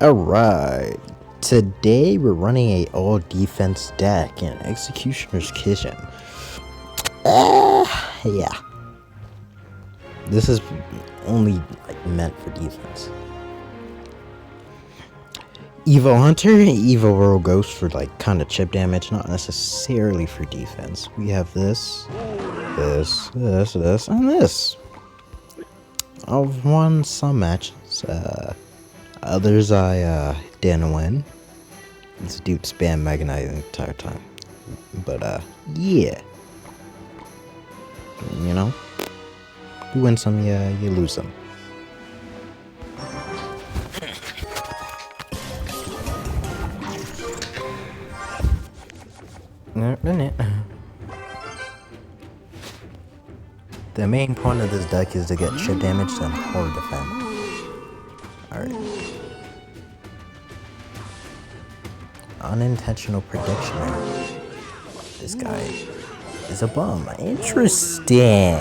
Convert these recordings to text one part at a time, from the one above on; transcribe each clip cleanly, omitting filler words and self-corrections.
Alright, today we're running a all defense deck in Executioner's Kitchen. Yeah. This is only meant for defense. Evo Hunter and Evo Royal Ghost for kind of chip damage, not necessarily for defense. We have this, and this. I've won some matches. Others I didn't win. This dude spammed Mega Knight the entire time. But yeah. You know? You win some, you lose some. The main point of this deck is to get chip damage and hard defend. Alright. Unintentional prediction. This guy is a bum. Interesting.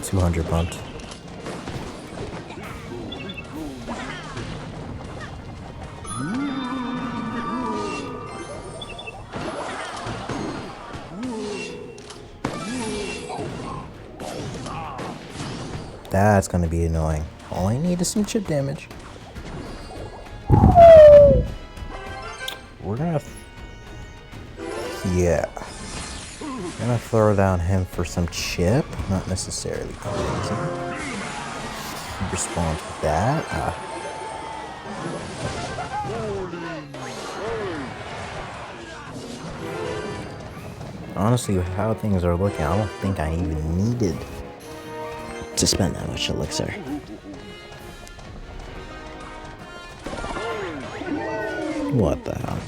$200 bumped. That's gonna be annoying. All I need is some chip damage. We're gonna... yeah. I'm gonna throw down him for some chip. Not necessarily crazy. Respond to that. Honestly, with how things are looking, I don't think I even needed to spend that much elixir. What the hell?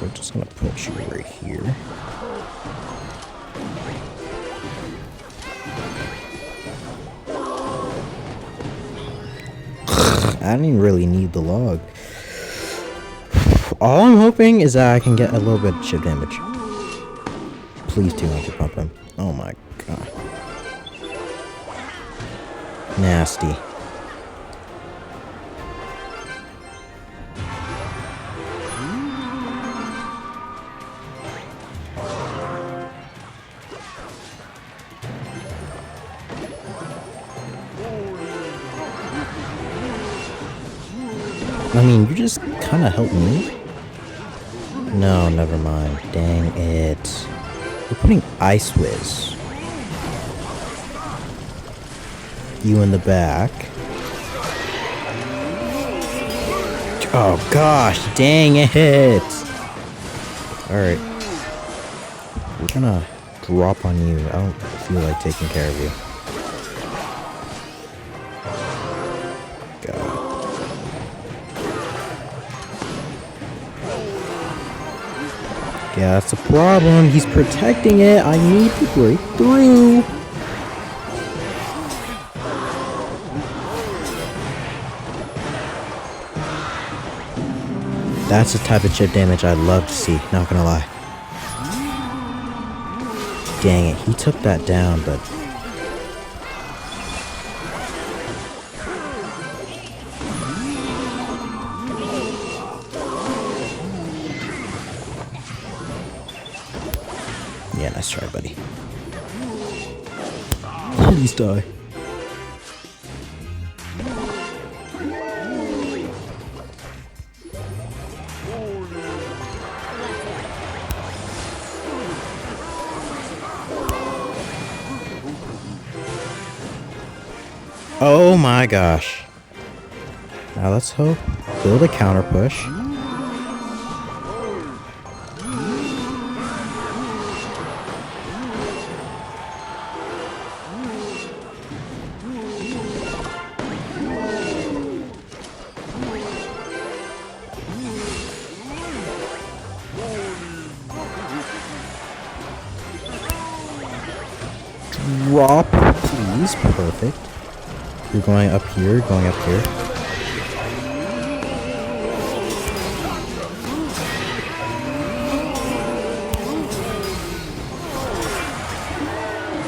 We're just gonna put you right here. I didn't even really need the log. All I'm hoping is that I can get a little bit of chip damage. Please 200 pump him. Oh my god. Nasty. I mean, you just kind of helped me. No, never mind. Dang it. We're putting Ice Wiz. You in the back. Oh gosh, dang it. Alright. We're gonna drop on you. I don't feel like taking care of you. God. Yeah, that's a problem. He's protecting it. I need to break through. That's the type of chip damage I'd love to see, not gonna lie. Dang it, he took that down, but... yeah, nice try, buddy. Please die. Oh my gosh. Now let's hope. Build a counter push. Drop, please. Perfect. You're going up here, going up here.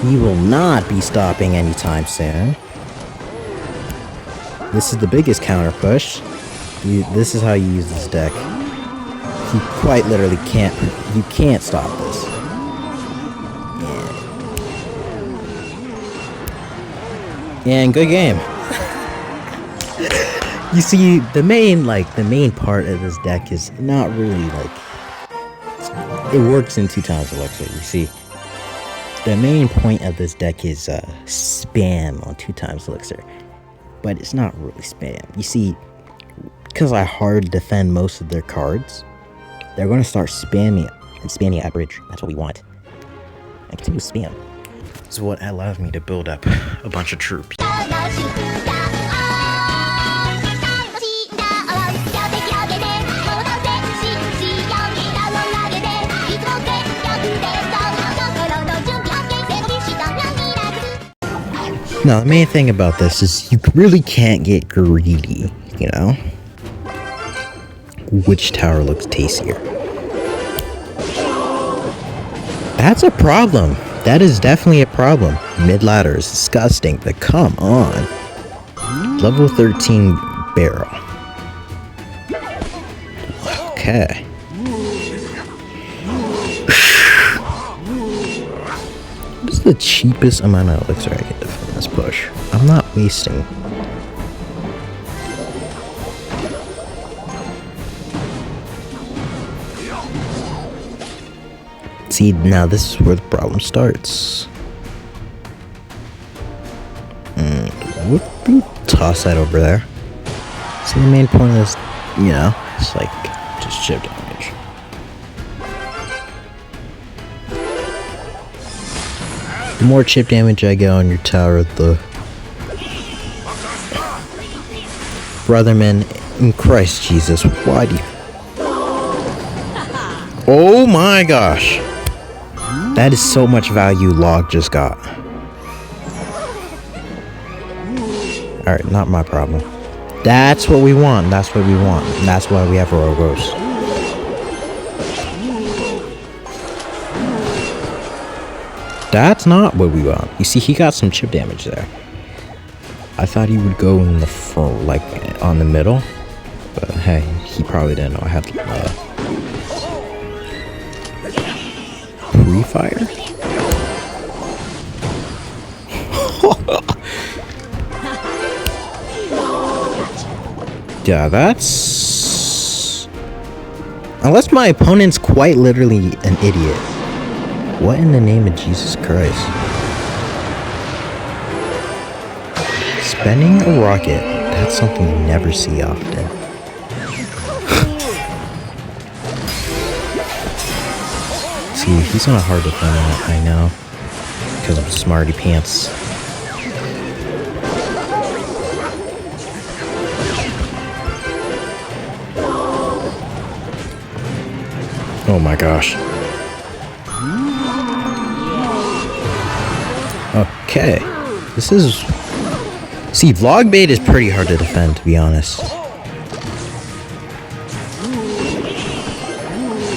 He will not be stopping anytime soon. This is the biggest counter push. This is how you use this deck. You quite literally can't. You can't stop this. And good game. You see, the main part of this deck is not really like. It works in 2 times Elixir. You see, the main point of this deck is spam on 2 times Elixir, but it's not really spam. You see, because I hard defend most of their cards, they're going to start spamming at bridge. That's what we want. And continue to spam. This is what allows me to build up a bunch of troops. Now, the main thing about this is you really can't get greedy, you know? Which tower looks tastier? That's a problem. That is definitely a problem. Mid-ladder is disgusting, but come on. Level 13 barrel. Okay. What is the cheapest amount of elixir I can defend this push? I'm not wasting. See, now this is where the problem starts. We'll toss that over there. See, the main point is, you know, it's like just chip damage. The more chip damage I get on your tower, the Brotherman in Christ Jesus, why do you? Oh my gosh! That is so much value Log just got. Alright, not my problem. That's what we want. That's what we want. And that's why we have Rogos. That's not what we want. You see, he got some chip damage there. I thought he would go in the front, like on the middle. But hey, he probably didn't know I had pre-fire? Yeah, that's... Unless my opponent's quite literally an idiot. What in the name of Jesus Christ? Spending a rocket, that's something you never see often. See, he's on a hard defend that, I know. Because I'm smarty pants. Oh my gosh. Okay. This is... See, Vlog Bait is pretty hard to defend, to be honest.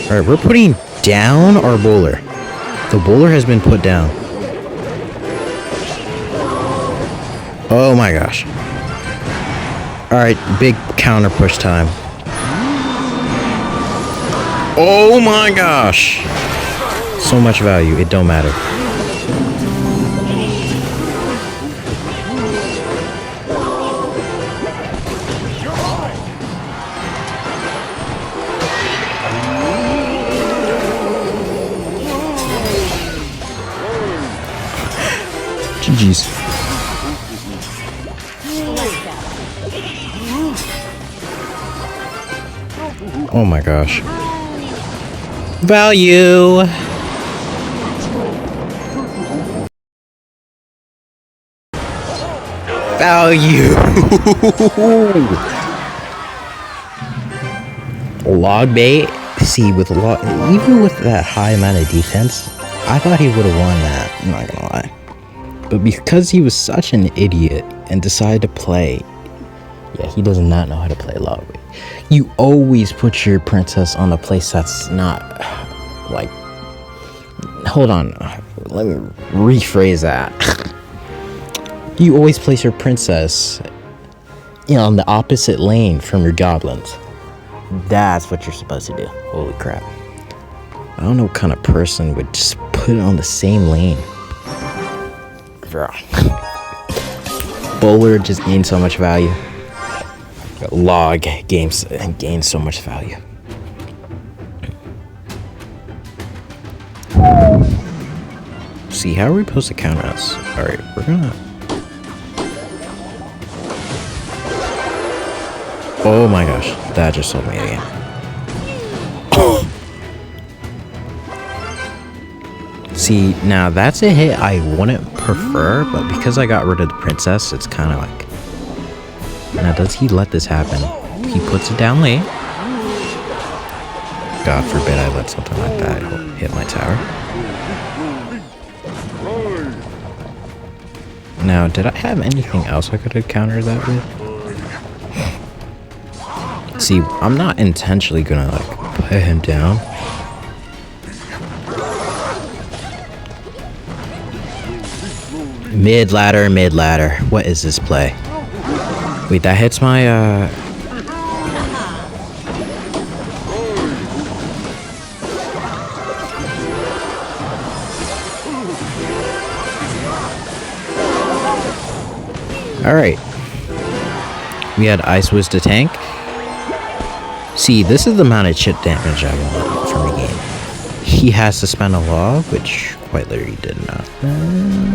Alright, we're putting down our bowler. The bowler has been put down. Oh my gosh. Alright, big counter push time. Oh my gosh! So much value, it don't matter. GG's. Oh my gosh. Value. Value. Log bait. See, with even with that high amount of defense, I thought he would have won that. I'm not gonna lie. But because he was such an idiot and decided to play, yeah, he does not know how to play log bait. You always put your princess on a place that's not, like, hold on, let me rephrase that. You always place your princess on the opposite lane from your goblins. That's what you're supposed to do. Holy crap. I don't know what kind of person would just put it on the same lane. Bro. Bowler just gained so much value. Log gains so much value. See, how are we supposed to counter us? Alright, we're gonna... Oh my gosh, that just sold me again. See, now that's a hit I wouldn't prefer, but because I got rid of the princess, it's kind of like... Now, does he let this happen? He puts it down late. God forbid I let something like that hit my tower. Now, did I have anything else I could have countered that with? See, I'm not intentionally gonna, like, put him down. Mid ladder. What is this play? Wait, that hits my, Alright. We had Ice Wiz to tank. See, this is the amount of chip damage I want from the game. He has to spend a law, which quite literally did nothing.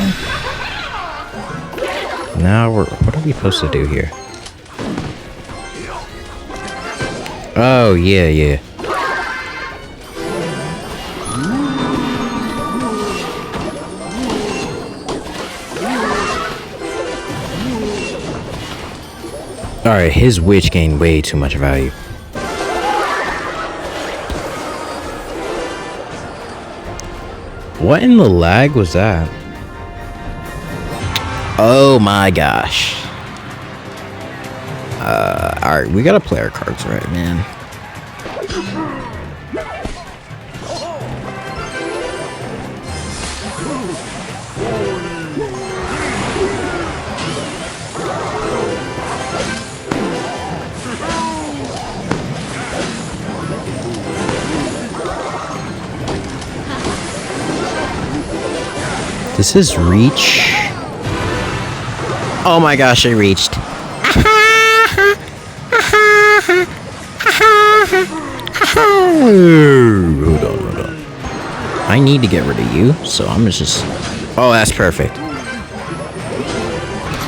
Now what are we supposed to do here? Oh, yeah. Alright, his witch gained way too much value. What in the lag was that? Oh my gosh. Alright, we gotta play our cards right, man. This is reach. Oh my gosh, I reached. Hold on. I need to get rid of you, so I'm just... Oh, that's perfect.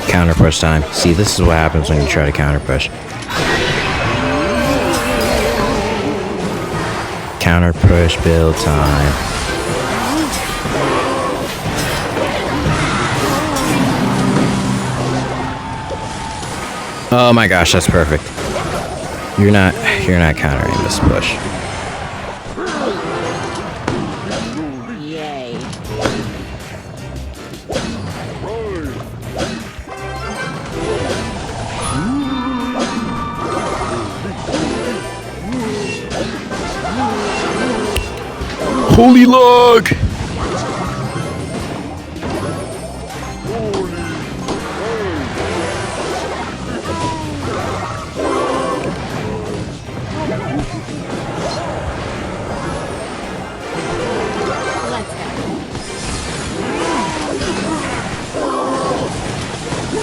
Counter push time. See, this is what happens when you try to counter push. Counter push build time. Oh my gosh, that's perfect. You're not countering this push. Yay. Holy log!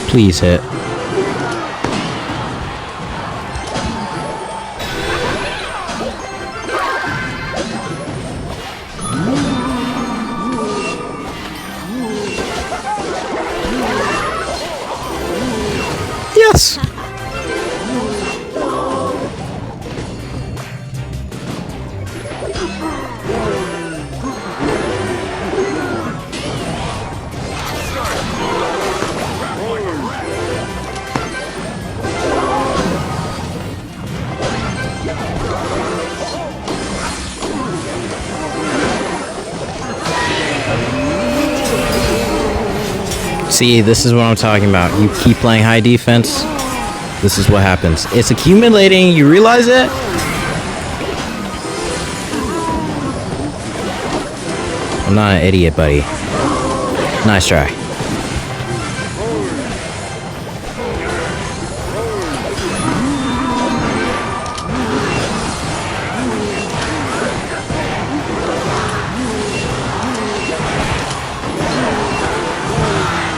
Please hit. Yes! See, this is what I'm talking about. You keep playing high defense, this is what happens. It's accumulating, you realize it? I'm not an idiot, buddy. Nice try.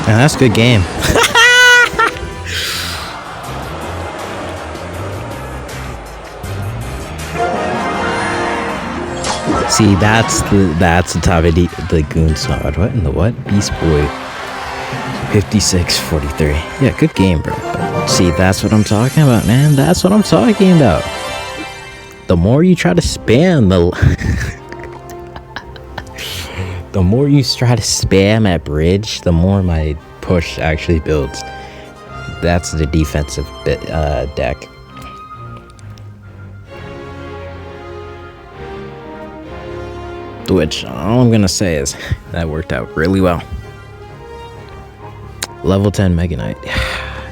And that's a good game. See, that's the top of the goon squad. What in the what? Beast Boy. 56-43. Yeah, good game, bro. But see, that's what I'm talking about, man. That's what I'm talking about. The more you try to spam the more you try to spam at bridge, the more my push actually builds. That's the defensive deck. Which all I'm gonna say is that worked out really well. Level 10 Mega Knight.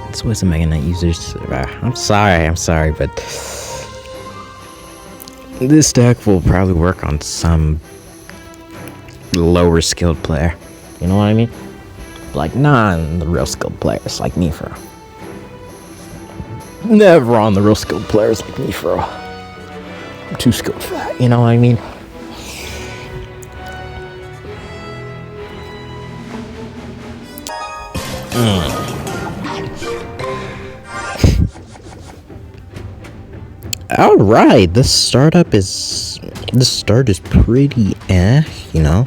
This was a Mega Knight users. I'm sorry, but this deck will probably work on some lower skilled player. You know what I mean? Like non the real skilled players like me, bro. Never on the real skilled players like me, bro. I'm too skilled for that. You know what I mean? All right, this start is pretty you know.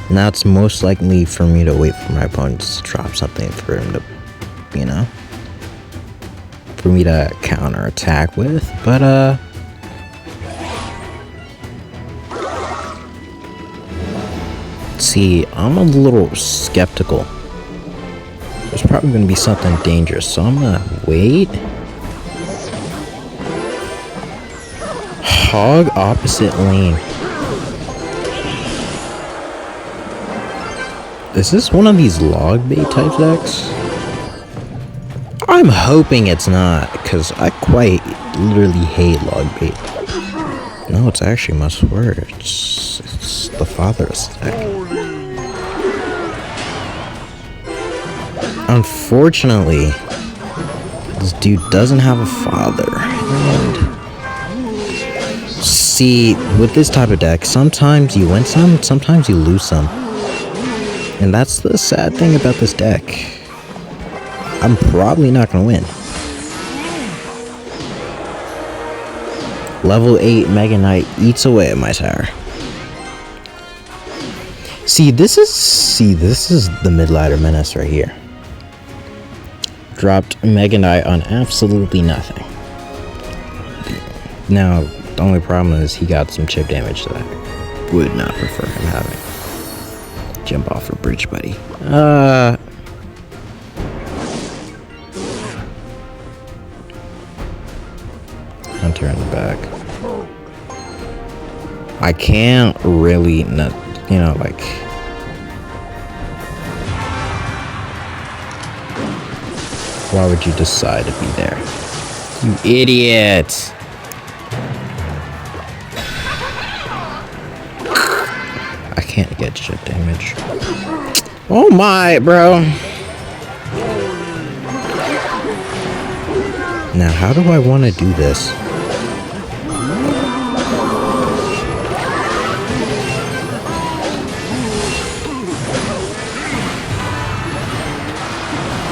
Now it's most likely for me to wait for my opponents to drop something for him to, you know, for me to counter attack with, but see, I'm a little skeptical. There's probably gonna be something dangerous, so I'm gonna wait. Hog opposite lane. Is this one of these log bait type decks? I'm hoping it's not, because I quite literally hate log bait. No, it's actually must work. It's the father's deck. Unfortunately, this dude doesn't have a father. And see, with this type of deck, sometimes you win some, sometimes you lose some. And that's the sad thing about this deck. I'm probably not gonna win. Level 8 Mega Knight eats away at my tower. See, this is the mid-ladder menace right here. Dropped Mega Knight on absolutely nothing. Now, the only problem is he got some chip damage that I would not prefer him having. Jump off a bridge, buddy. Hunter in the back. I can't really, not, you know, like. Why would you decide to be there? You idiot! I can't get chip damage. Oh my, bro! Now, how do I want to do this?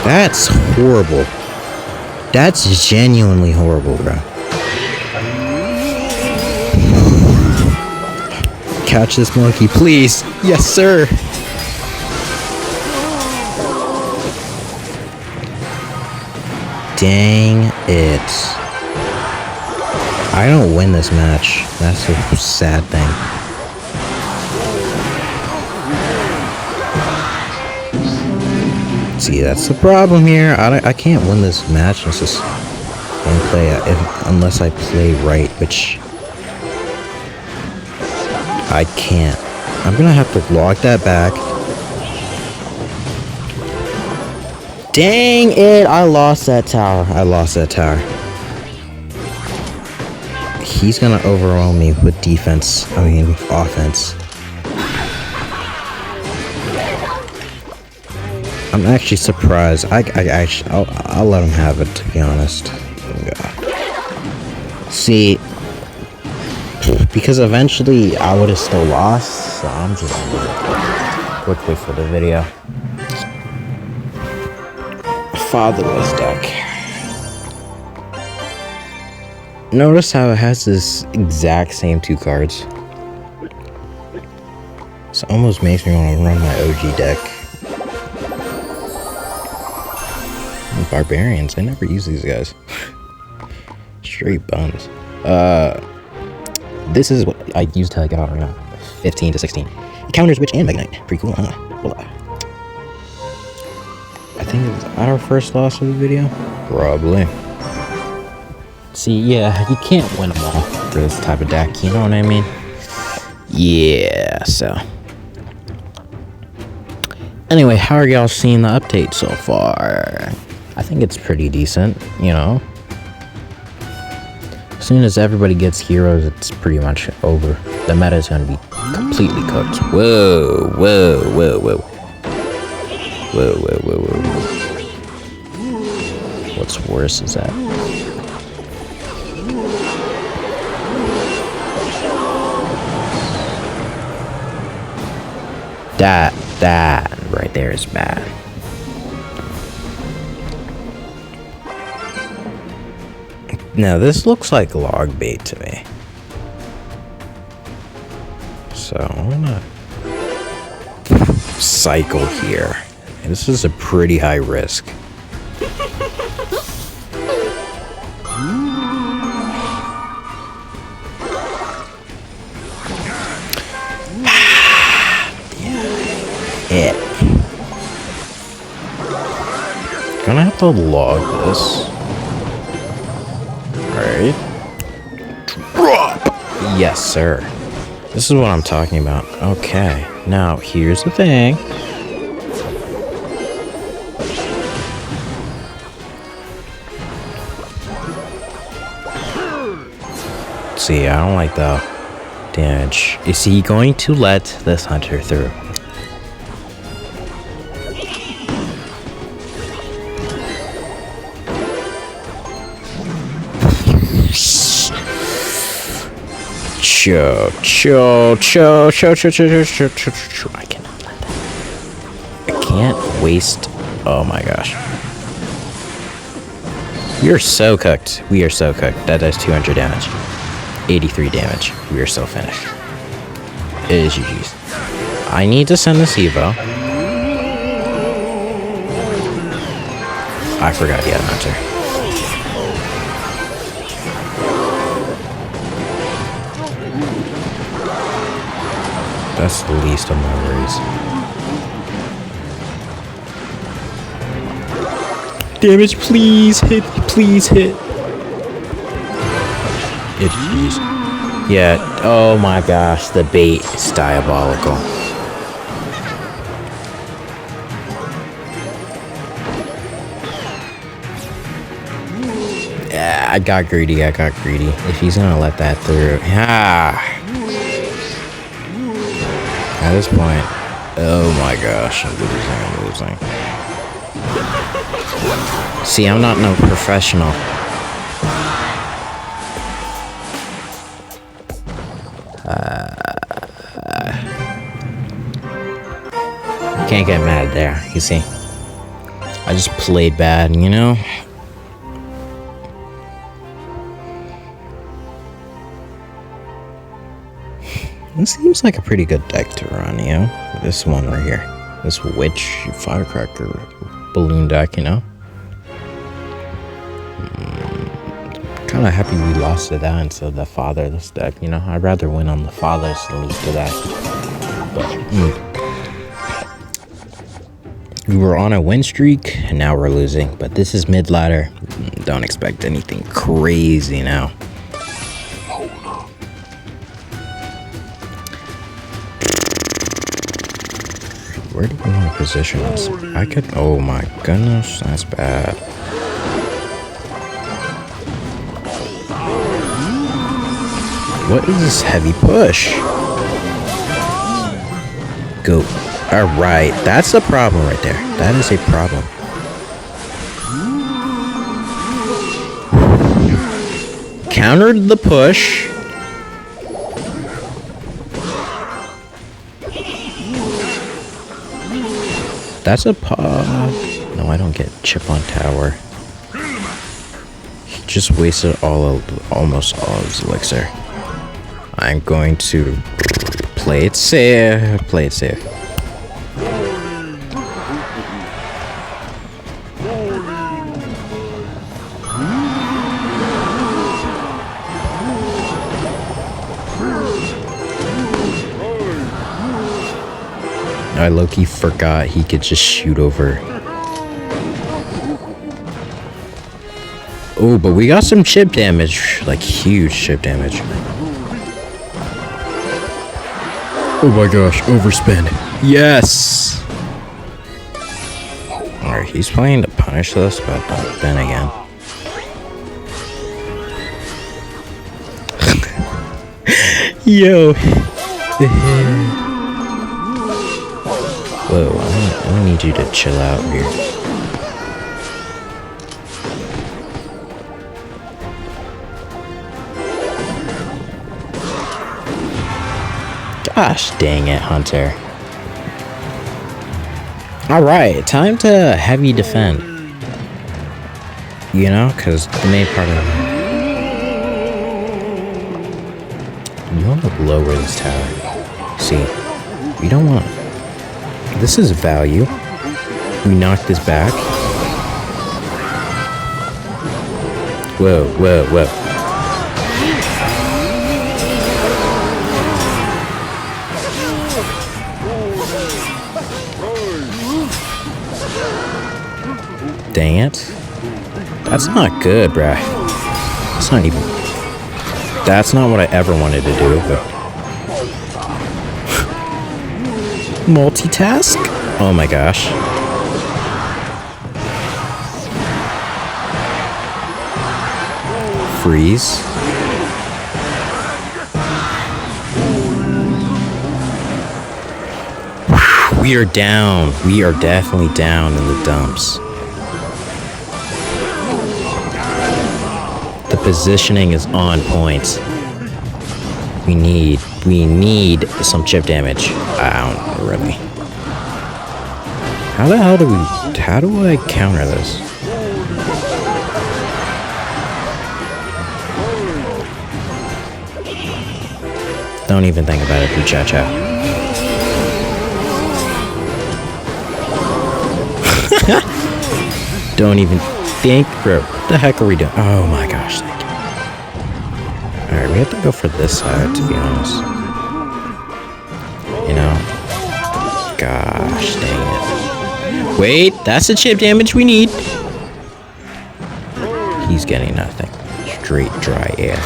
That's horrible. That's genuinely horrible, bro. Catch this monkey, please. Yes, sir. Dang it. I don't win this match. That's a sad thing. See, that's the problem here. I can't win this match unless I play right, which I can't. I'm gonna have to log that back. Dang it! I lost that tower. He's gonna overwhelm me with defense. I mean, with offense. I'm actually surprised. I'll let him have it, to be honest. Yeah. See, because eventually I would have still lost, so I'm just gonna quickly for the video. Fatherless deck. Notice how it has this exact same 2 cards. This almost makes me want to run my OG deck. Barbarians, I never use these guys. Straight buns. This is what I used to get out right now. 15 to 16. It counters Witch and Mega Knight. Pretty cool, huh? Well, I think it's our first loss of the video. Probably. See, yeah, you can't win them all for this type of deck, you know what I mean? Yeah, so. Anyway, how are y'all seeing the update so far? I think it's pretty decent, you know? As soon as everybody gets heroes, it's pretty much over. The meta is going to be completely cooked. Whoa, whoa, whoa, whoa. Whoa, whoa, whoa, whoa, whoa. What's worse is that? That right there is bad. Now this looks like log bait to me. So I'm gonna cycle here. This is a pretty high risk. It. Gonna have to log this. Alright. Drop! Yes, sir. This is what I'm talking about. Okay. Now, here's the thing. See, I don't like the damage. Is he going to let this hunter through? Chill. I cannot let that. I can't waste. Oh my gosh. We are so cooked. We are so cooked. That does 200 damage. 83 damage. We are so finished. It is GG's. I need to send this Evo. I forgot he had an hunter. That's the least of my worries. Damage, please hit, please hit. It's jeez. Yeah, oh my gosh, the bait is diabolical. Yeah, I got greedy. If he's gonna let that through. At this point, oh my gosh, I'm losing. See, I'm not no professional. Can't get mad there, you see. I just played bad, you know? This seems like a pretty good deck to run, you know? This one right here. This Witch Firecracker balloon deck, you know? Kind of happy we lost to that instead of the Fatherless deck, you know? I'd rather win on the Fatherless than lose to that. But, we were on a win streak, and now we're losing. But this is mid-ladder. Don't expect anything crazy now. Where do we want to position us? I could... Oh my goodness, that's bad. What is this heavy push? Go. Alright, that's the problem right there. That is a problem. Countered the push. That's a pop. No, I don't get chip on tower. He just wasted almost all of his elixir. I'm going to play it safe. Play it safe. I low-key forgot he could just shoot over. Oh, but we got some chip damage. Like, huge chip damage. Oh my gosh, overspend. Yes! Alright, he's planning to punish us, but then again. Yo! Whoa, I need you to chill out here. Gosh dang it, Hunter. Alright, time to heavy defend. You know, because the main part of it. You want to lower this tower. See, we don't want. This is value. We knock this back. Whoa, whoa, whoa. Dang it. That's not good, bruh. That's not even... That's not what I ever wanted to do, but... Multitask? Oh my gosh. Freeze. We are down. We are definitely down in the dumps. The positioning is on point. We need some chip damage. I don't really. How the hell how do I counter this? Don't even think about it, muchacha. Don't even think, bro. What the heck are we doing? Oh my gosh, thank you. Alright, we have to go for this side, to be honest. You know? Gosh, dang it. Wait, that's the chip damage we need. He's getting nothing. Straight dry air.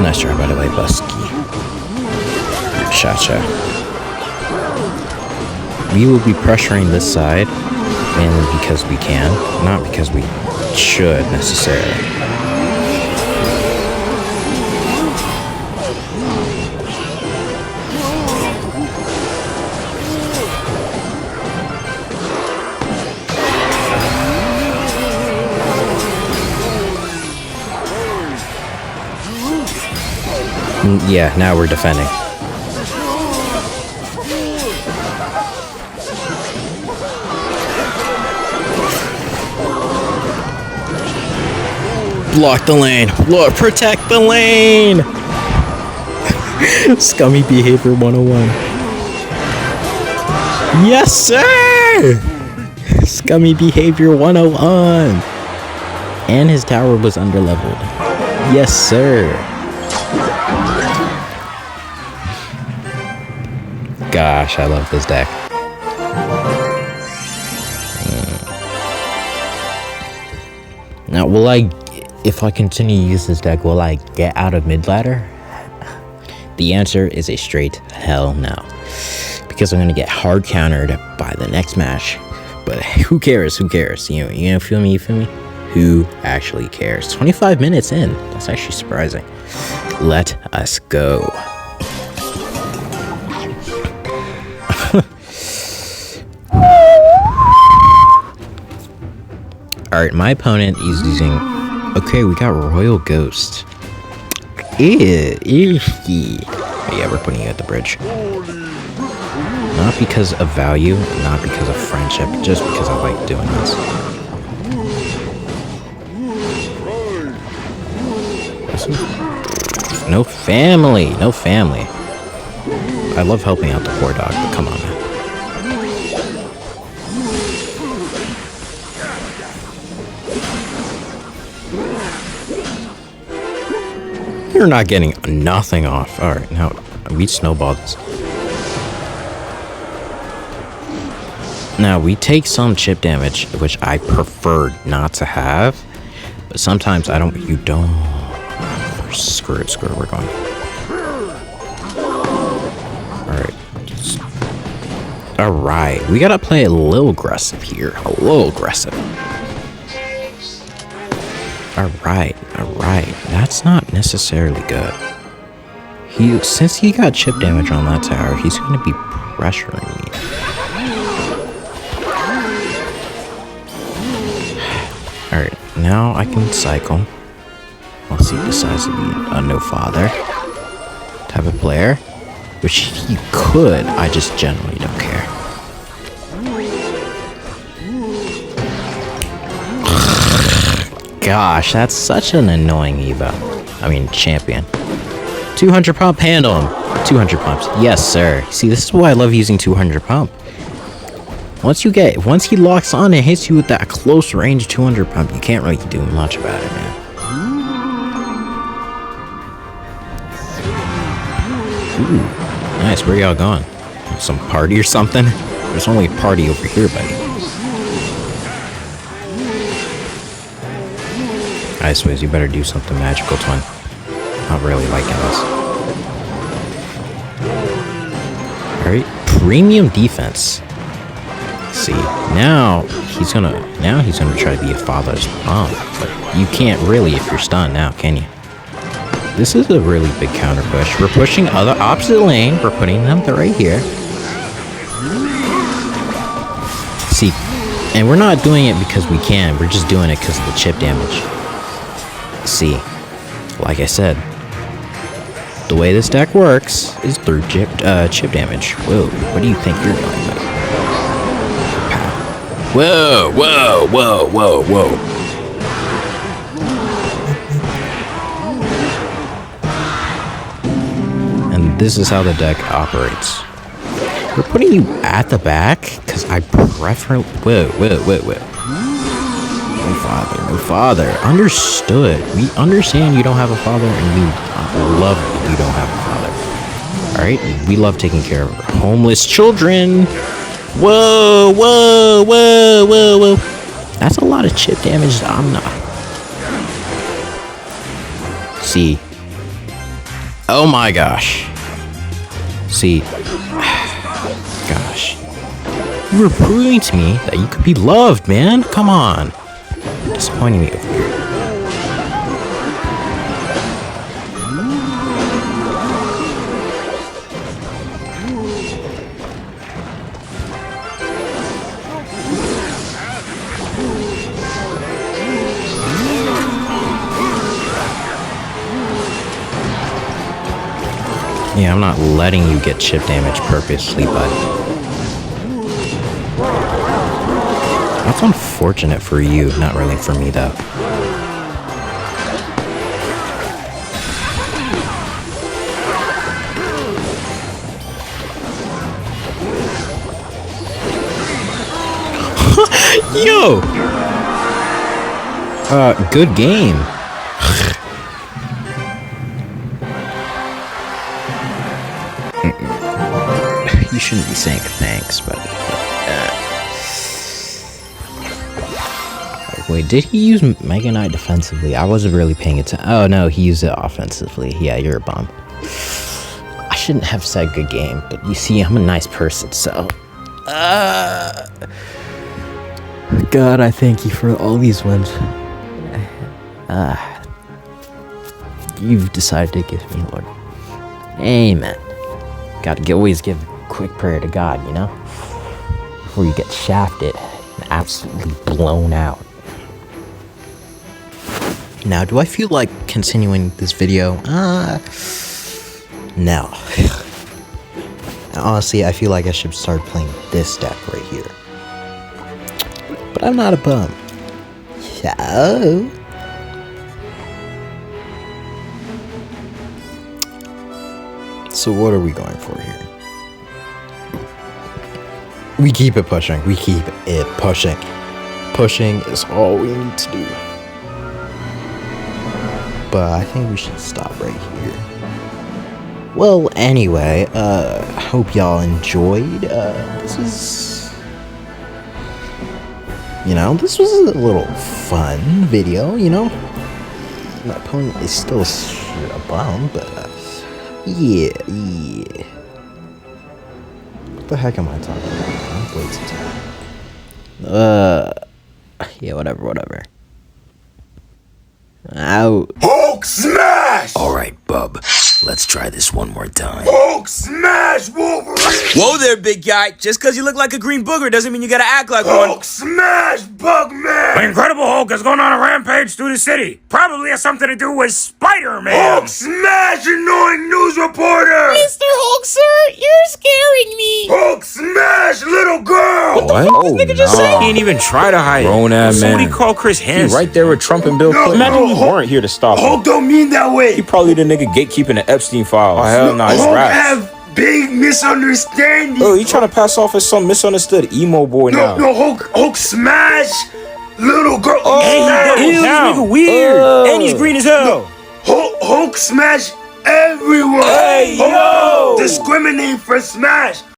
Nice try, by the way, Busky. Cha-cha. We will be pressuring this side, mainly because we can, not because we should necessarily. Yeah, now we're defending. Block the lane. Lord, protect the lane. Scummy behavior 101. Yes, sir. Scummy behavior 101. And his tower was underleveled. Yes, sir. Gosh, I love this deck. Now, if I continue to use this deck, will I get out of mid ladder? The answer is a straight hell no. Because I'm going to get hard countered by the next match But who cares? Who cares? You know, feel me? You feel me? Who actually cares? 25 minutes in. That's actually surprising. Let us go. Alright, my opponent is using... Okay, we got Royal Ghost. Yeah, we're putting you at the bridge. Not because of value, not because of friendship, just because I like doing this. No family, no family. I love helping out the poor dog, but come on, man. You're not getting nothing off. Alright, now we snowballed this. Now we take some chip damage, which I prefer not to have. But sometimes I don't. You don't. Screw it, we're going. Alright. Alright, we gotta play a little aggressive here. A little aggressive. Alright. That's not necessarily good. Since he got chip damage on that tower, he's gonna be pressuring me. Alright, now I can cycle. Unless he decides to be a no father type of player, which he could, I just generally don't care. Gosh, that's such an annoying champion. 200 pump, handle him. 200 pumps, yes sir. See, this is why I love using 200 pump. Once he locks on and hits you with that close range 200 pump, you can't really do much about it, man. Ooh, nice. Where y'all going? Some party or something? There's only a party over here, buddy. I suppose you better do something magical, twin. Not really liking this. Alright, premium defense. See, now he's gonna try to be a father's mom, but you can't really if you're stunned now, can you? This is a really big counter push. We're pushing opposite lane. We're putting them right here. See, and we're not doing it because we can. We're just doing it because of the chip damage. See, like I said, the way this deck works is through chip damage. Whoa, what do you think you're doing, buddy? Whoa. And this is how the deck operates. We're putting you at the back because I prefer. Whoa. No father. Understood. We understand you don't have a father, and we love it you don't have a father. Alright? We love taking care of homeless children. Whoa. That's a lot of chip damage. I'm not. See. Oh my gosh. See. Gosh. You were proving to me that you could be loved, man. Come on. Disappointing me over here. Yeah, I'm not letting you get chip damage purposely, but that's unfortunate for you, not really for me, though. Yo! Good game. You shouldn't be saying thanks, buddy. Wait, did he use Mega Knight defensively? I wasn't really paying attention. Oh no, he used it offensively. Yeah, you're a bum. I shouldn't have said good game, but you see, I'm a nice person, so. God, I thank you for all these wins. You've decided to give me, Lord. Amen. Gotta always give a quick prayer to God, you know? Before you get shafted and absolutely blown out. Now, do I feel like continuing this video? No. Honestly, I feel like I should start playing this deck right here. But I'm not a bum. So what are we going for here? We keep it pushing. We keep it pushing. Pushing is all we need to do. But I think we should stop right here. Well, anyway, hope y'all enjoyed. This was a little fun video, you know? My opponent is still a bum, but, yeah. What the heck am I talking about? I'm wasting time. Yeah, whatever. Out. Hulk smash! Alright, bub. Let's try this one more time. Hulk smash Wolverine! Whoa there, big guy. Just because you look like a green booger doesn't mean you gotta act like one. Hulk smash Bugman! The Incredible Hulk is going on a rampage through the city. Probably has something to do with Spider-Man. Hulk smash annoying news reporter! Mr. Hulk, sir, you're scaring me. Hulk smash little girl! What? Oh, He didn't even try to hide it. Grown-ass Somebody man. call Chris He Hansen. right there with Trump and Bill No, Clinton. no, Imagine we Hulk- weren't here to stop him. Hulk don't mean that way! He probably the nigga gatekeeping the Epstein files. Oh, hell no, it's Hulk rats. have big misunderstandings! Oh, he trying to pass off as some misunderstood emo boy now. No, Hulk smash little girl! Ew, this nigga weird. And he's green as hell. Hulk smash everyone! Hey, Hulk yo! discriminate for smash!